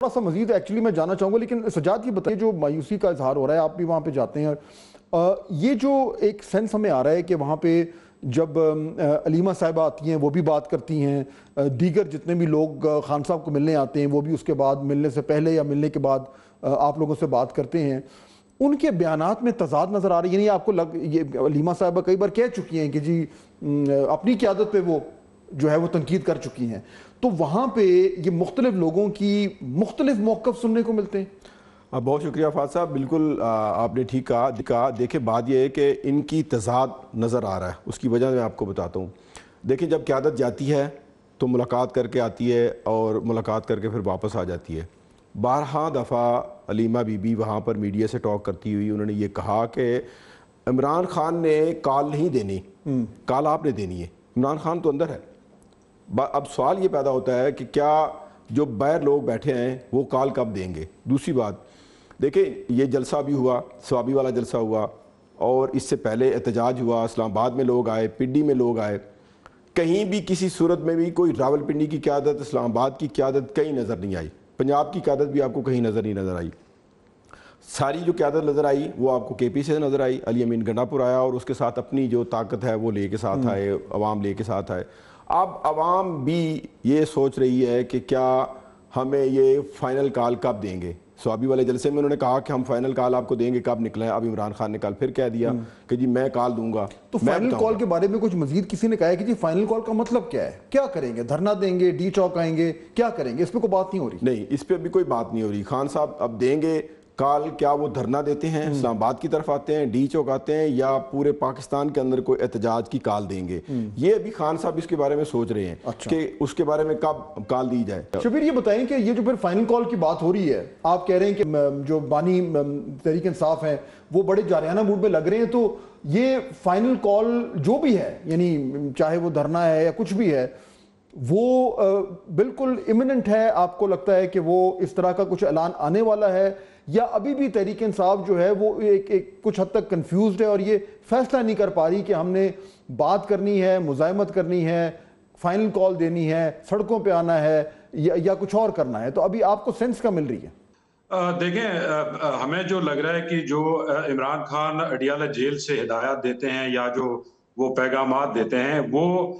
تھوڑا سا مزید ایکچولی میں جانا چاہوں گا، لیکن سجاد یہ بتائیں، جو مایوسی کا اظہار ہو رہا ہے، آپ بھی وہاں پہ جاتے ہیں، یہ جو ایک سینس ہمیں آ رہا ہے کہ وہاں پہ جب علیمہ صاحبہ آتی ہیں وہ بھی بات کرتی ہیں، دیگر جتنے بھی لوگ خان صاحب کو ملنے آتے ہیں وہ بھی اس کے بعد ملنے سے پہلے یا ملنے کے بعد آپ لوگوں سے بات کرتے ہیں، ان کے بیانات میں تضاد نظر آ رہی ہے. یعنی آپ کو یہ علیمہ صاحبہ کئی بار کہہ چکی ہیں کہ جی اپنی قیادت پہ وہ جو ہے وہ تنقید کر چکی ہیں، تو وہاں پہ یہ مختلف لوگوں کی مختلف موقف سننے کو ملتے ہیں. بہت شکریہ فاضل صاحب، بالکل آپ نے ٹھیک کہا. دیکھیں بات یہ ہے کہ ان کی تضاد نظر آ رہا ہے، اس کی وجہ میں آپ کو بتاتا ہوں. دیکھیں جب قیادت جاتی ہے تو ملاقات کر کے آتی ہے اور ملاقات کر کے پھر واپس آ جاتی ہے. بارہا دفعہ علیمہ بی بی وہاں پر میڈیا سے ٹاک کرتی ہوئی انہوں نے یہ کہا کہ عمران خان نے کال نہیں دینی، کال آپ نے دینی ہے. عمران خان تو اندر ہے. اب سوال یہ پیدا ہوتا ہے کہ کیا جو باہر لوگ بیٹھے ہیں وہ کال کب دیں گے. دوسری بات دیکھیں، یہ جلسہ بھی ہوا، ثوابی والا جلسہ ہوا، اور اس سے پہلے احتجاج ہوا، اسلام آباد میں لوگ آئے، پنڈی میں لوگ آئے. کہیں بھی کسی صورت میں بھی کوئی راول پنڈی کی قیادت، اسلام آباد کی قیادت کہیں نظر نہیں آئی. پنجاب کی قیادت بھی آپ کو کہیں نظر آئی. ساری جو قیادت نظر آئی وہ آپ کو کے پی سے نظر آئی. علی امین گنڈا پور آیا اور اس کے ساتھ اپنی جو طاقت ہے وہ لے کے ساتھ آئے، عوام لے کے ساتھ آئے. اب عوام بھی یہ سوچ رہی ہے کہ کیا ہمیں یہ فائنل کال کب دیں گے. سوابی والے جلسے میں انہوں نے کہا کہ ہم فائنل کال آپ کو دیں گے، کب نکلا ہے؟ اب عمران خان نے کل پھر کہہ دیا کہ جی میں کال دوں گا. تو فائنل کال کے بارے میں کچھ مزید کسی نے کہا ہے کہ جی فائنل کال کا مطلب کیا ہے؟ کیا کریں گے؟ دھرنا دیں گے؟ ڈی چوک آئیں گے؟ کیا کریں گے؟ اس پہ کوئی بات نہیں ہو رہی. نہیں، اس پہ بھی کوئی بات نہیں ہو رہی. خان صاحب اب دیں گے کال. کیا وہ دھرنا دیتے ہیں، اسلام آباد کی طرف آتے ہیں، ڈی چوک آتے ہیں، یا پورے پاکستان کے اندر کوئی احتجاج کی کال دیں گے؟ یہ ابھی خان صاحب اس کے بارے میں سوچ رہے ہیں کہ اس کے بارے میں کب کال دی جائے. شبیر یہ بتائیں کہ یہ جو پھر فائنل کال کی بات ہو رہی ہے، آپ کہہ رہے ہیں کہ جو بانی تحریک انصاف ہیں وہ بڑے جارحانہ موڈ میں لگ رہے ہیں، تو یہ فائنل کال جو بھی ہے، یعنی چاہے وہ دھرنا ہے یا کچھ بھی ہے، وہ بالکل امیوننٹ ہے؟ آپ کو لگتا ہے کہ وہ اس طرح کا کچھ اعلان آنے والا ہے، یا ابھی بھی تحریک انصاف جو ہے وہ ایک کچھ حد تک کنفیوزڈ ہے اور یہ فیصلہ نہیں کر پا رہی کہ ہم نے بات کرنی ہے، مزاحمت کرنی ہے، فائنل کال دینی ہے، سڑکوں پہ آنا ہے، یا کچھ اور کرنا ہے؟ تو ابھی آپ کو سینس کا مل رہی ہے؟ دیکھیں، ہمیں جو لگ رہا ہے کہ جو عمران خان اڈیالہ جیل سے ہدایات دیتے ہیں یا جو وہ پیغامات دیتے ہیں وہ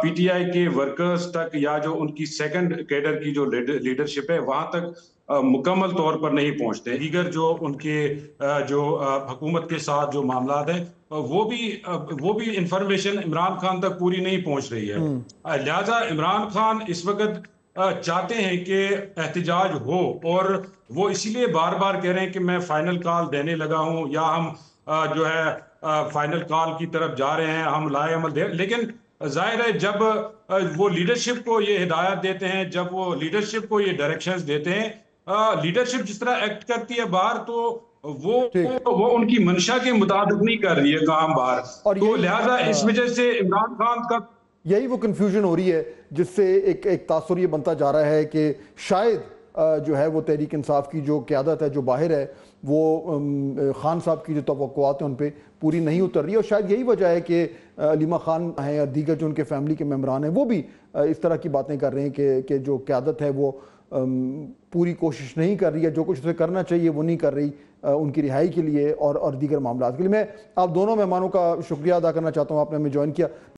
پی ٹی آئی کے ورکرز تک یا جو ان کی سیکنڈ کیڈر کی جو لیڈرشپ ہے وہاں تک مکمل طور پر نہیں پہنچتے. دیگر جو ان کے جو حکومت کے ساتھ جو معاملات ہیں وہ بھی انفارمیشن عمران خان تک پوری نہیں پہنچ رہی ہے. لہٰذا عمران خان اس وقت چاہتے ہیں کہ احتجاج ہو، اور وہ اسی لیے بار بار کہہ رہے ہیں کہ میں فائنل کال دینے لگا ہوں، یا ہم جو ہے فائنل کال کی طرف جا رہے ہیں، ہم لائے عمل دے. لیکن ظاہر ہے جب وہ لیڈرشپ کو یہ ہدایت دیتے ہیں، جب وہ لیڈرشپ کو یہ ڈائریکشنز دیتے ہیں، لیڈرشپ جس طرح ایکٹ کرتی ہے باہر، تو وہ ان کی منشا کے مطابق نہیں کر رہی ہے کام باہر. تو لہٰذا اس وجہ سے عمران خان کا یہی وہ کنفیوژن ہو رہی ہے جس سے ایک تاثر یہ بنتا جا رہا ہے کہ شاید جو ہے وہ تحریک انصاف کی جو قیادت ہے جو باہر ہے وہ خان صاحب کی جو توقعات ہیں ان پہ پوری نہیں اتر رہی ہے. اور شاید یہی وجہ ہے کہ علیمہ خان ہیں یا دیگر جو ان کے فیملی کے ممبران ہیں وہ بھی اس طرح کی باتیں کر رہے ہیں کہ جو قیادت ہے وہ پوری کوشش نہیں کر رہی ہے، جو کچھ اسے کرنا چاہیے وہ نہیں کر رہی ان کی رہائی کے لیے اور دیگر معاملات کے لیے. میں آپ دونوں مہمانوں کا شکریہ ادا کرنا چاہتا ہوں، آپ نے ہمیں جوائن کیا.